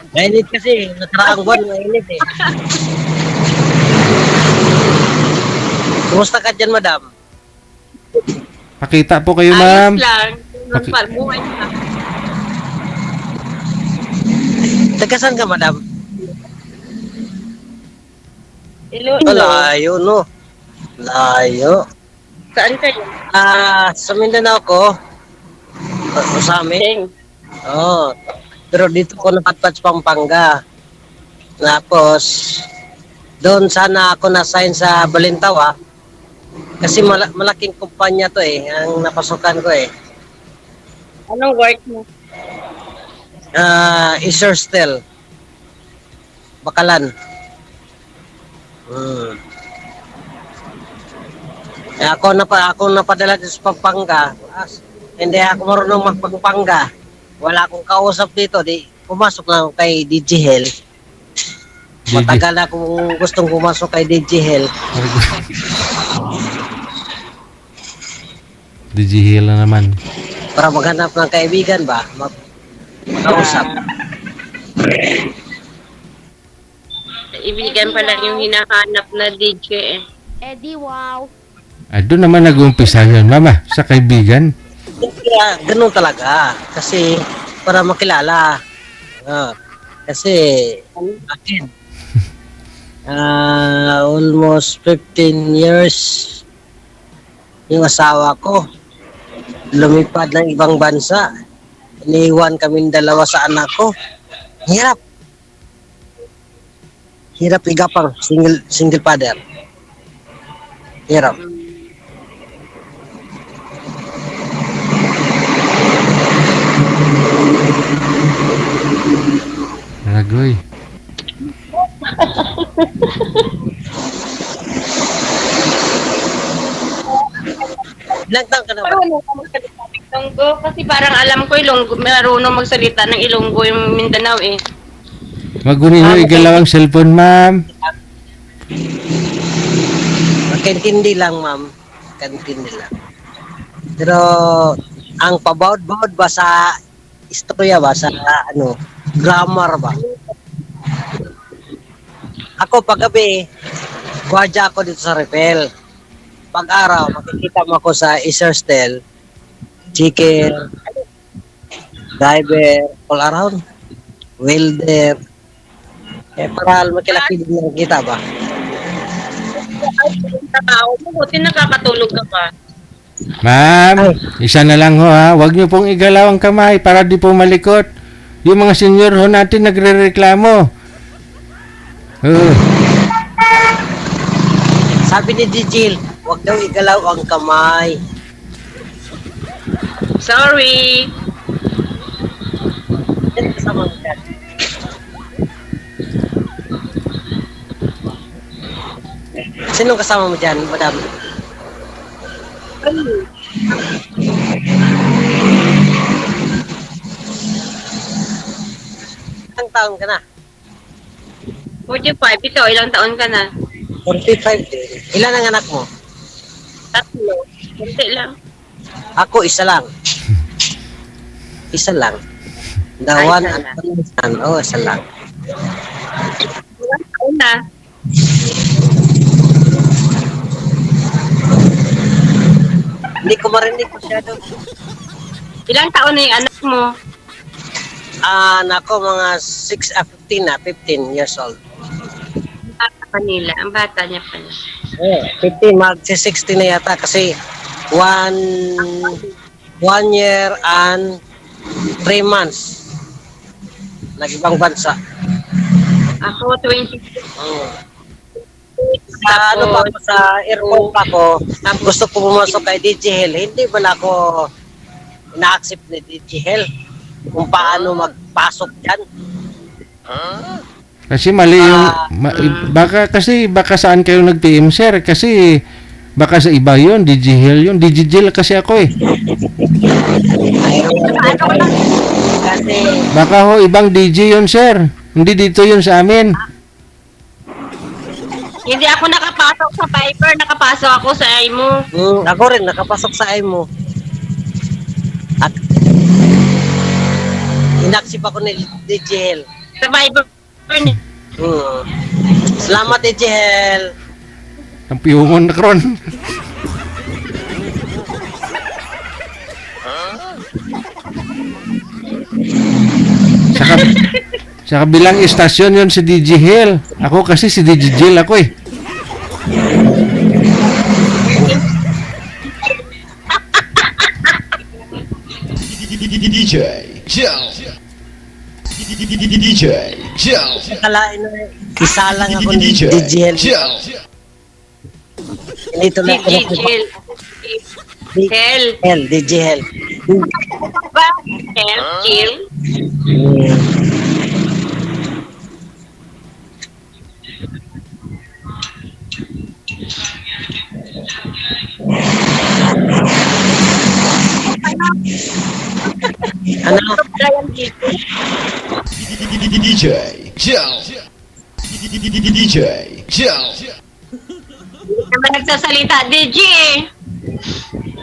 Mainit kasi, nataraang buwan, mainit eh. Kumusta ka dyan, madam? Pakita po kayo, Ayos ma'am. lang. Paki- Buhay pa. Tagasan ka, madam? Iloilo. Layo, no? Layo. Saan kayo? Sa Mindanao ko, sa amin. Deng. Oo. Pero dito ko napatpat sa Pampanga. Tapos, doon sana ako na-sign sa Balintawa. Kasi malaking kumpanya to eh, ang napasukan ko eh. Anong work mo? Iserstel. Bakalan. Ako napadala dito sa Pampanga. Hindi ako marunong magpampanga. Wala akong kausap dito. Pumasok lang ako kay DJ Hell. Matagal na akong gustong pumasok kay DJ Hell. Digihil na naman. Para maghanap ng kaibigan ba? Makausap. Ibigan pa lang yung hinahanap na DJ eh. Eddie, wow. Ay, doon naman nag-uumpisa yun, mama, sa kaibigan. Kaya ganun talaga. Kasi para makilala. Kasi akin, almost 15 years yung asawa ko. Lumipad ng ibang bansa. Iniwan kaming dalawa sa anak ko. Hirap. Hirap igapang. Single father. Hirap. Ragoy. Ilang taon ka na ba? Marunong ka magsalita ng Ilonggo? Kasi parang alam ko Ilonggo, marunong magsalita ng Ilonggo yung Mindanao eh. Magunin nyo igalawang cellphone, ma'am. Kantindi lang, ma'am. Kantindi lang. Pero, ang pabawad-bawad ba sa istorya ba? Sa grammar ba? Ako, paggabi, gwadya ako dito sa Repel. Pag-araw, makikita mo ako sa Iserstel, chicken, driver, all around, welder. Para makilaki din nakikita ba? Trabaho mo, buti nakakatulog ka pa. Ma'am, isa na lang ho ha. Huwag nyo pong igalaw ang kamay para di po malikot. Yung mga senior ho natin nagre-reklamo. Sabi ni Jill, huwag daw igalaw ang kamay. Sorry. Yan kasama mo dyan. Sinong kasama mo dyan, madam? Ilang taon ka na? 45, ito, ilang taon ka na? 45 din. Ilan ang anak mo? 3. Kunti lang. Ako, isa lang. Isa lang. The Ay, one isa and lang. only son. Oh, isa lang. Ilang taon na? Hindi ko marinig masyado. Ilang taon na yung anak mo? Anak ko, mga 15 years old. Bata pa nila. Ang bata niya pala. 15, magsi-60 na yata kasi 1 year and 3 months. Nag-ibang bansa. Ako, 20. Sa sa airport pa ko, gusto ko pumasok kay DJ Hell. Hindi ba na ako ina-accept ni DJ Hell kung paano magpasok dyan? Kasi mali yung baka saan kayo nag-PM, sir, kasi baka sa iba yun, digihil yun, digigil kasi ako eh. Kasi Baka ho ibang DJ yun, sir. Hindi dito yun sa amin. Hindi ako nakapasok sa Viber, nakapasok ako sa IMO. ako rin nakapasok sa IMO. Inaksip ako ni DJ Hel. Survivor niya. Hmm. Salamat DJ Hel. Ang piyungon na karon. Sa, sa kabilang istasyon yon si DJ Hill. Ako kasi si DJ Jill ako eh. DJ Joe. DJ Joe. Kalain na isa lang ako ni DJ DJ Hel. Joe. Dito lang ako DJ Jill. Hell. Hel, DJ Hel. Ba? Hell, Jill. Ano? Brian dito. DJ Joe. DJ Joe. Hindi naman nagsasalita, DJ eh.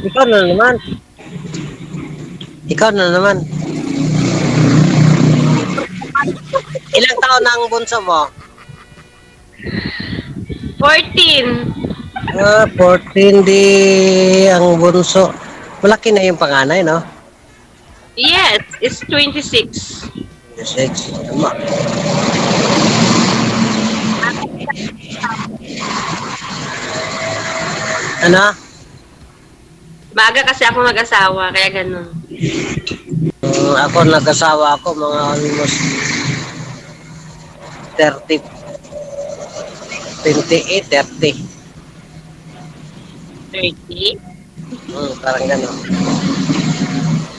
Ikaw na naman. Ikaw na naman. Ilang taon na ang bunso mo? 14. 14 di ang bunso. Malaki na yung panganay, no? Yes, it's 26. 26. Tama. Ano? Maaga kasi ako mag-asawa, kaya ganun. Ako nag-asawa ako mga almost 30. 28, 30. 30? Parang gano'n.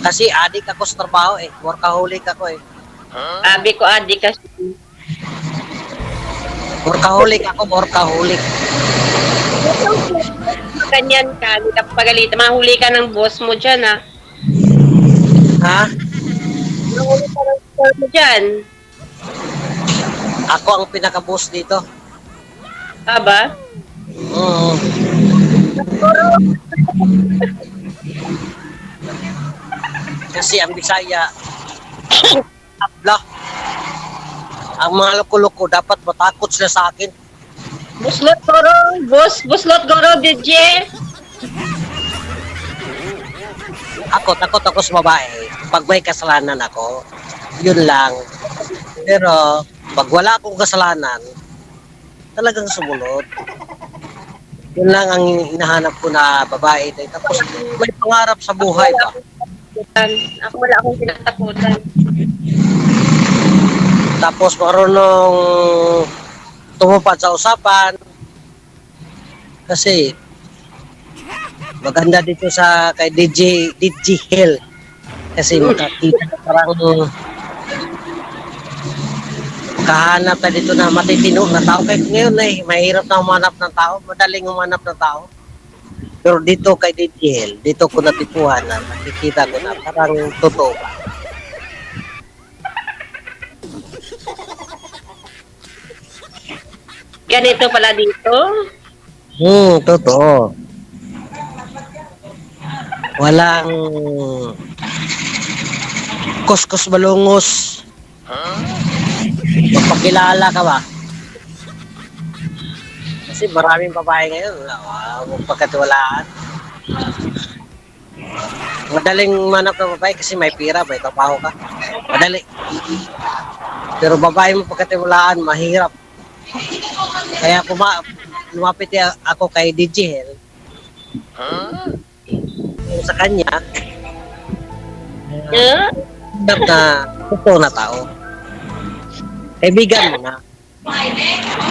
Kasi adik ako sa trabaho eh. Workaholic ako eh. Sabi ko, adi kasi. Workaholic ako, workaholic. Ganyan ka, hindi ka pagalitan. Mahuli ka ng boss mo dyan, ha? Ha? Mahuli ka ng boss mo dyan. Ako ang pinaka-boss dito. Aba? Kasi ang Bisaya, abla. Ang mga loko-loko dapat matakot sila sa akin. Buslot goro, buslot goro, DJ. Ako, takot ako sa babae. Pag may kasalanan ako, yun lang. Pero, pag wala akong kasalanan, talagang sumunod. Yun lang ang hinahanap ko na babae. Tapos, may pangarap sa buhay ba? Ako wala akong pinatakutan. Tapos, marunong tumupad sa usapan. Kasi, maganda dito sa kay DJ Hill. Kasi makakita ka parang kahanap na dito na matitino na tao. Kaya ngayon eh, mahirap na humanap ng tao. Madaling humanap ng tao. Pero dito kay DJ Hill, dito ko natipuhan na nakikita ko na parang totoo ba. Ganito pala dito. Totoo. Walang kuskus balungos. Magpakilala ka ba? Kasi maraming babae ngayon, magpagkatiwalaan. Madaling manap ng babae kasi may pira, may trabaho ka. Madali. Pero babae mo pagkatiwalaan, mahirap. Kaya lumapit ako kay DJ Hel. Sa kanya, na totoo na tao. Kaibigan mo na.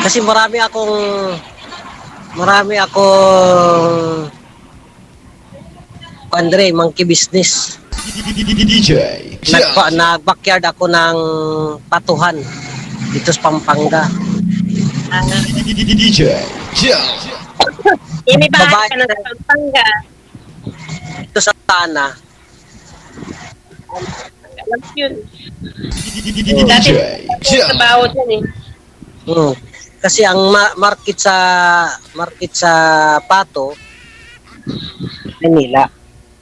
Kasi marami akong Andre, monkey business. DJ Joe. Nag-backyard ako ng patuhan dito sa Pampanga. DJ Joe. May bahay Babae. ka na sa Pampanga. Dito sa Tana. Alam ko yun. DJ Dati, Joe. trabaho dyan eh. Kasi ang market sa pato Manila.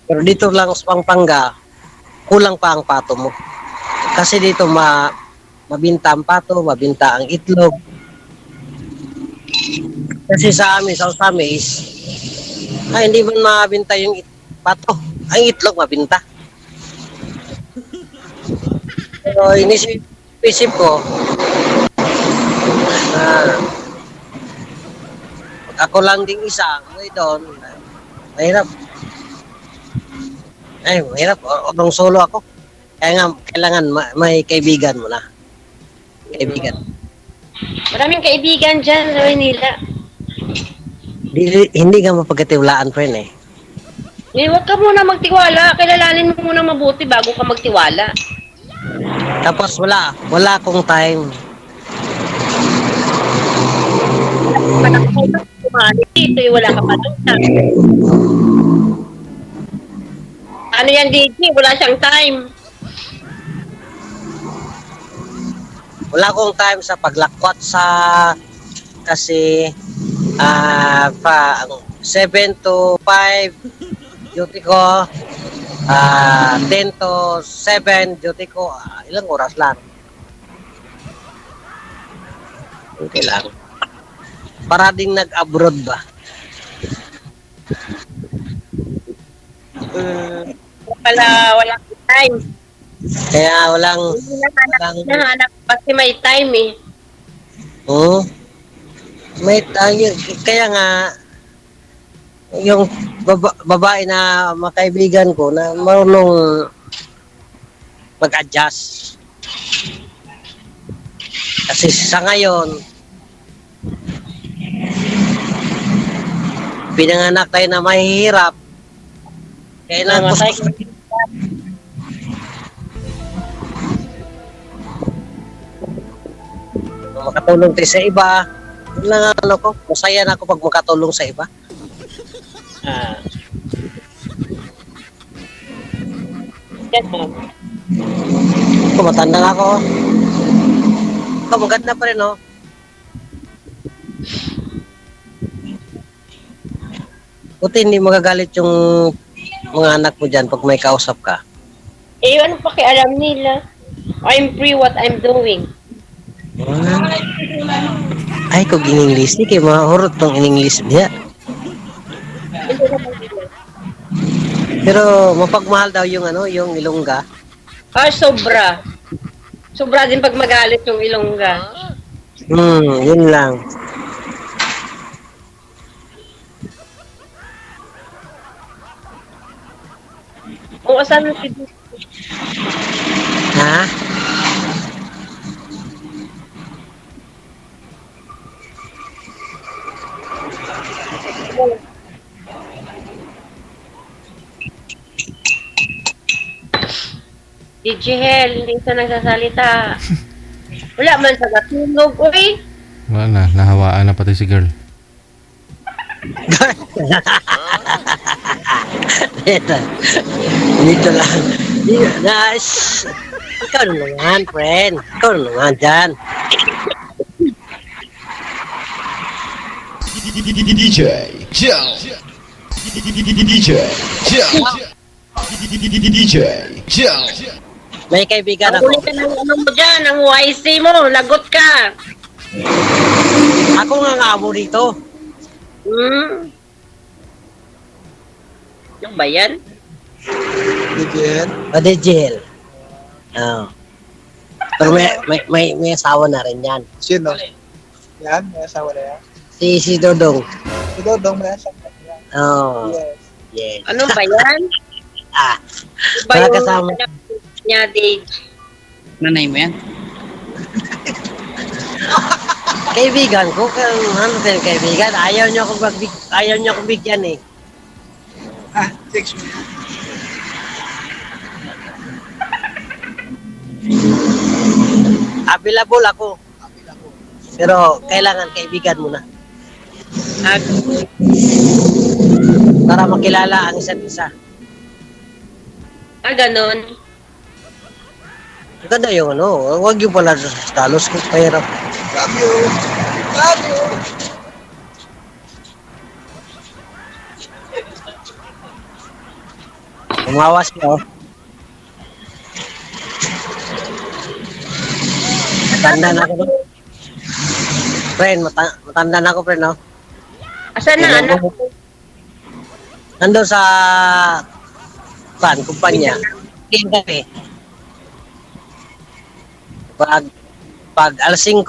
Pero dito lang sa Pampanga kulang pa ang pato mo. Kasi dito mabinta ang pato, mabinta ang itlog. Kasi sa amin, sa Osamis, hindi man mabinta yung pato. Ang itlog mabinta. Pero inisip ko, pag ako lang ding isa, may doon, mahirap. Mahirap. Orong solo ako. Kaya nga, kailangan may kaibigan mo na. Kaibigan. Maraming kaibigan dyan sa Manila. Hindi ka mapagkatiwalaan, friend eh. Huwag ka muna magtiwala. Kilalanin mo muna mabuti bago ka magtiwala. Tapos wala akong time. Dito wala ka pa lang. Ano yan, DJ? Wala siyang time. Wala akong time sa paglakwat kasi 7 to 5 duty ko, 10 to 7 duty ko, ilang oras lang. Okay lang. Para ding nag-abroad ba? Wala time. Kaya walang Nahanap kasi may time eh. Kaya nga yung babae na makaibigan ko na marunong mag-adjust. Kasi sa ngayon, pinanganak tayo na mahihirap. Kailangan gusto makatulong tayo sa iba. Yun lang ang ano ko. Masaya na ako pag makatulong sa iba. Matanda na ako. Maganda pa rin, oh. Buti hindi magagalit yung mga anak mo dyan pag may kausap ka. Ano pakialam nila? I'm free what I'm doing. Ay, kung in-English, di kayo mahurot tong in-English niya. Pero mapagmahal daw yung yung Ilongga. Sobra. Sobra din pag magalit yung Ilongga. Yun lang. Kung asan si Ha? DJ Hel, hindi siya nagsasalita. Wala man sa katulog, uy. Wala na, nahawaan na pati si girl. Dito lang. Nice. Ikaw naman, friend. Ikaw naman dyan. DJ Joe. DJ Joe. DJ Joe. May kaibigan Ang ako. huli ka ng ano mo dyan, ang YC mo, lagot ka. Ako nga nga amo dito. Yung ba yan? Padejel. Oh. Pero may asawa na rin yan. Sino? Yan, may asawa na yan. Si Dodong. Si Dodong may asawa na yan. Oh. Yes. Yes. Ano ba yan? Iba Mga yung kasama. niya, Dave. Nanay mo yan? Kaibigan ko, kaibigan. Ayaw niyo akong bigyan eh. Text mo. Available ako. Pero kailangan kaibigan mo na. Para makilala ang isa't isa. Ganon. Ang ganda yung huwag yung pala sa talos kung pahirap. Love you. Love you. Umawas niyo. Matanda na ako. Friend, matanda na ako, friend, no? Asan na anak? Nandun sa kumpanya. King kami. Pag alas 5,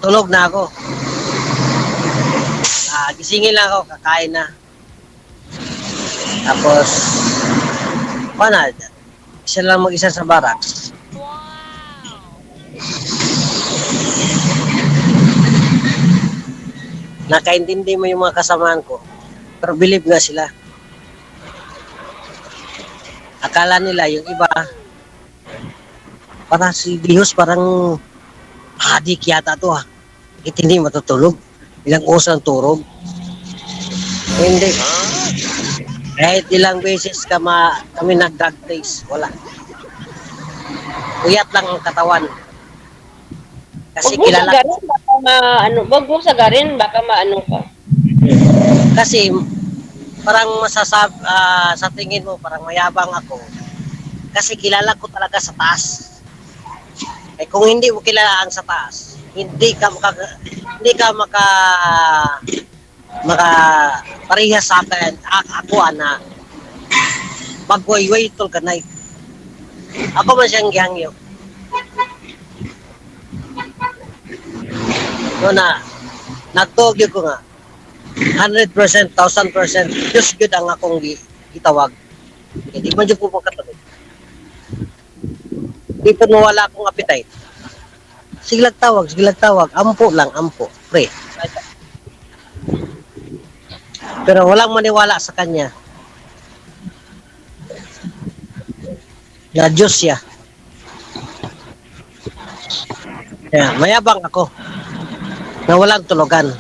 tulog na ako. Gisingin lang ako, kakain na. Tapos, isa lang mag-isa sa barracks. Nakaintindi mo yung mga kasamaan ko. Pero believe nga sila. Akala nila yung iba, parang si Diyos parang adik yata to hindi matutulog. Ilang oras ang turog. Hindi. Kahit ilang beses kami nag-drug test, wala. Uyat lang ang katawan. Kasi Huwag mo kilala sagarin, baka wag mo sagarin, baka maano ka. kasi parang sa tingin mo parang mayabang ako. Kasi kilala ko talaga sa taas. Eh kung hindi mo kilala ang sa taas, hindi ka maka parehas sa akin ako na magwayway tol kanay. Ako man siyang gihangyo. No na nagtugyo ko nga 100%, 1000%, Diyos good ang akong gitawag. Hindi man dyan po magkatulog. Di po wala akong appetite. Sige lang tawag. Ampo lang, ampo. Pre. Pero walang maniwala sa kanya. Na Diyos siya. Kaya mayabang ako. Na walang tulugan.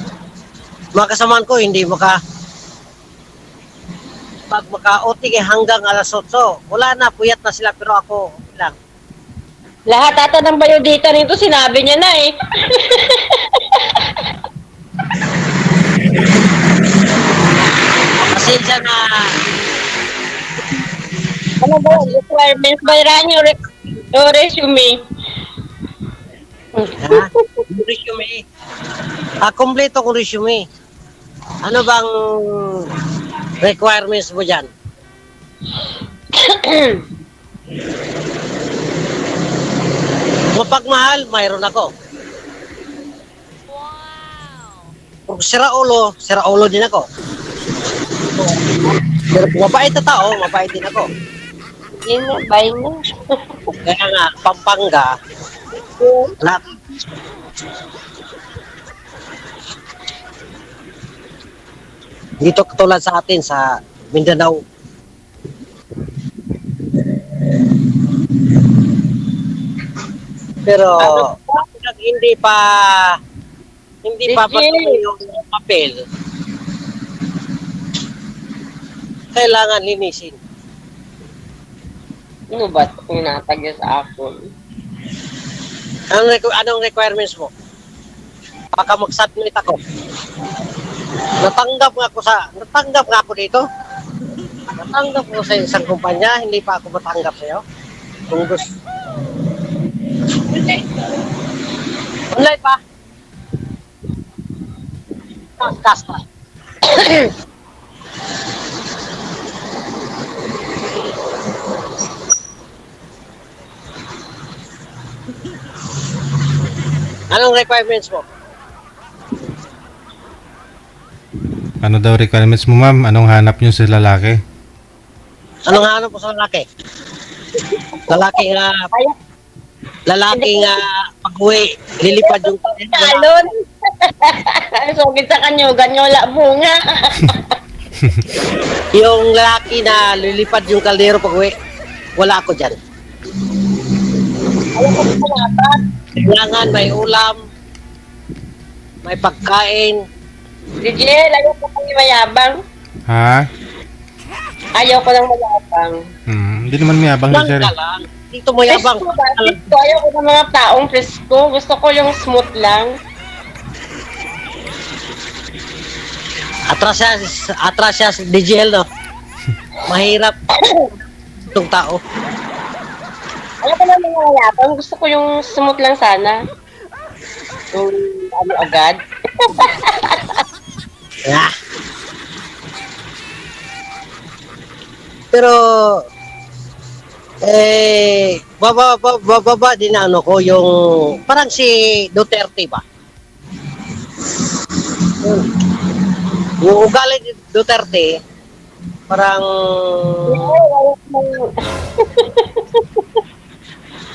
Mga kasamaan ko, hindi pag maka-OT hanggang alas 8, wala na, puyat na sila, pero ako, okay lang. Lahat ata ng biodata nito, sinabi niya na eh. Pasensya na, Ano ba yung requirements? Bayran yung resume. ha? Yung resume. Kompleto kong resume. Ano bang requirements mo dyan? Mapagmahal, mayroon ako. Kung sira ulo din ako. Pero kung mabait na tao, mabait din ako. Yun na, bye na. Kaya nga, Pampanga, lahat. Dito katulad sa atin, sa Mindanao. Pero, hindi pa patuloy yung papel. Kailangan linisin. Ano ba ito pinatagya sa akin? Anong requirements mo? Baka mag-submit ako. Natanggap nga ako dito. Natanggap ko sa isang kumpanya, hindi pa ako matanggap sa'yo. Kung gusto. Online pa. Kasta. Anong requirements mo? Ano daw requirements mo, ma'am? Anong hanap nyo sa lalaki? Anong hanap mo sa lalaki? Lalaki nga pag-uwi, lilipad yung Talon! Sugit sa kanyo, ganyola bunga. yung lalaki na lilipad yung kaldero pag-uwi. Wala ako dyan. Ayaw ko palapat. Kailangan may ulam, may pagkain. Digel, ayaw ko pang mayabang. Ha? Ayaw ko ng mayabang. Hindi naman may abang Lang sir. ka lang. Dito mo yabang. Presko ba? Presko. Ayaw ko ng mga taong presko. Gusto ko yung smooth lang. Atras siya si DGL, no? Mahirap itong tao. Ayaw ko ng mga mayabang. Gusto ko yung smooth lang sana. kung ano agad. Yeah. Pero bababa din na ano ko yung parang si Duterte ba? Yung ugali ni Duterte parang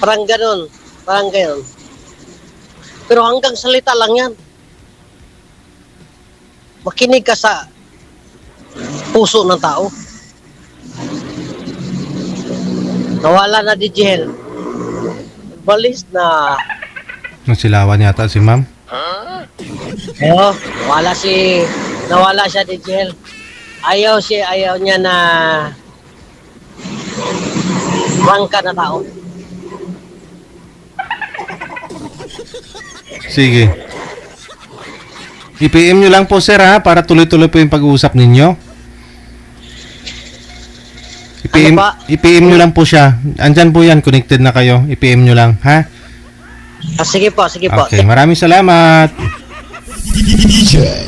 parang ganun. Pero hanggang salita lang yan. Makinig ka sa puso ng tao. Nawala na di Jihel. Balis na. Nasilawan yata si ma'am. Oo, nawala siya di Jihel. Ayaw niya na bangka na tao. Sige. I-PM nyo lang po sir ha, para tuloy-tuloy po yung pag-uusap ninyo. Ano ba? I-PM nyo lang po siya. Andyan po yan, connected na kayo. I-PM nyo lang, ha? Sige po. Okay, maraming salamat. DJ